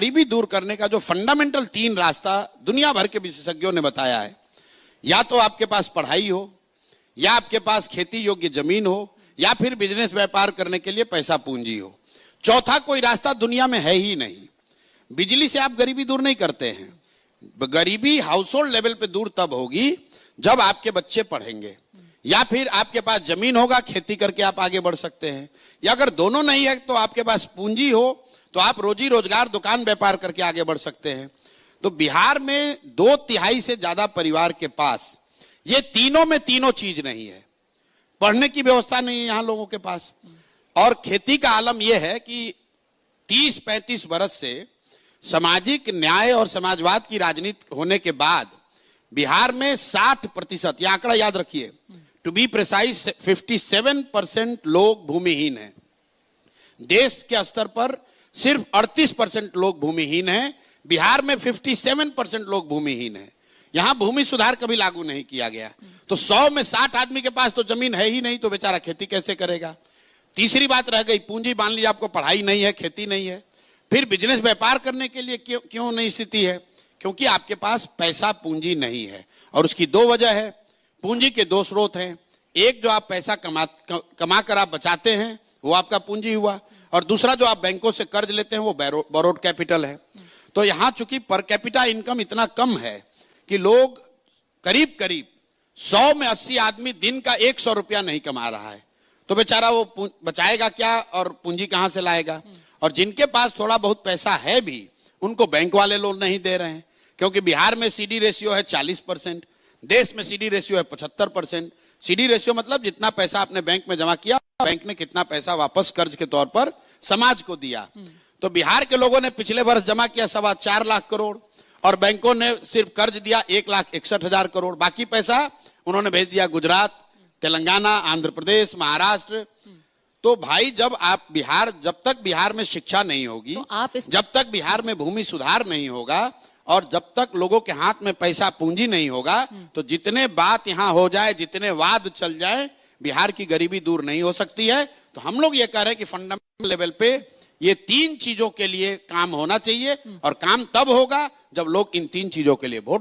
गरीबी दूर करने का जो फंडामेंटल 3 रास्ता दुनिया भर के विशेषज्ञों ने बताया है, या तो आपके पास पढ़ाई हो, या आपके पास खेती योग्य जमीन हो, या फिर बिजनेस व्यापार करने के लिए पैसा पूंजी हो। चौथा कोई रास्ता दुनिया में है ही नहीं। बिजली से आप गरीबी दूर नहीं करते हैं। गरीबी हाउस होल्ड लेवल पे दूर तब होगी जब आपके बच्चे पढ़ेंगे, या फिर आपके पास जमीन होगा, खेती करके आप आगे बढ़ सकते हैं, या अगर दोनों नहीं है तो आपके पास पूंजी हो तो आप रोजी रोजगार दुकान व्यापार करके आगे बढ़ सकते हैं। तो बिहार में 2/3 से ज्यादा परिवार के पास ये तीनों में तीनों चीज नहीं है। पढ़ने की व्यवस्था नहीं है यहाँ लोगों के पास, और खेती का आलम यह है कि 30-35 बरस से सामाजिक न्याय और समाजवाद की राजनीति होने के बाद बिहार में 60%, यह आंकड़ा याद रखिए, टू बी प्रिसाइज 57% लोग भूमिहीन हैं। देश के स्तर पर सिर्फ 38% लोग भूमिहीन हैं। बिहार में 57% लोग भूमिहीन हैं। यहां भूमि सुधार कभी लागू नहीं किया गया। तो 100 में 60 आदमी के पास तो जमीन है ही नहीं, तो बेचारा खेती कैसे करेगा। तीसरी बात रह गई पूंजी। मान लीजिए आपको पढ़ाई नहीं है, खेती नहीं है, फिर बिजनेस व्यापार करने के लिए क्यों नहीं स्थिति है? क्योंकि आपके पास पैसा पूंजी नहीं है। और उसकी 2 वजह है। पूंजी के 2 स्रोत हैं। एक, जो आप पैसा कमा कर आप बचाते हैं, वो आपका पूंजी हुआ, और दूसरा जो आप बैंकों से कर्ज लेते हैं वो बोरोड कैपिटल है। तो यहां चूंकि पर कैपिटा इनकम इतना कम है कि लोग करीब 100 में 80 आदमी दिन का 100 रुपया नहीं कमा रहा है, तो बेचारा वो बचाएगा क्या और पूंजी कहां से लाएगा? और जिनके पास थोड़ा बहुत पैसा है भी, उनको बैंक वाले लोन नहीं दे रहे हैं, क्योंकि बिहार में सीडी रेशियो है 40%, देश में सीडी रेशियो है 75%। सीडी रेशियो मतलब जितना पैसा आपने बैंक में जमा किया, बैंक ने कितना पैसा वापस कर्ज के तौर पर समाज को दिया। तो बिहार के लोगों ने पिछले वर्ष जमा किया 4.25 लाख करोड़, और बैंकों ने सिर्फ कर्ज दिया 1,61,000 करोड़। बाकी पैसा उन्होंने भेज दिया गुजरात, तेलंगाना, आंध्र प्रदेश, महाराष्ट्र। तो भाई, जब तक बिहार में शिक्षा नहीं होगी, तो जब तक बिहार में भूमि सुधार नहीं होगा, और जब तक लोगों के हाथ में पैसा पूंजी नहीं होगा, तो जितने बात यहां हो जाए, जितने वाद चल जाए, बिहार की गरीबी दूर नहीं हो सकती है। तो हम लोग ये कह रहे हैं कि फंडामेंटल लेवल पे ये 3 चीजों के लिए काम होना चाहिए, और काम तब होगा जब लोग इन 3 चीजों के लिए वोट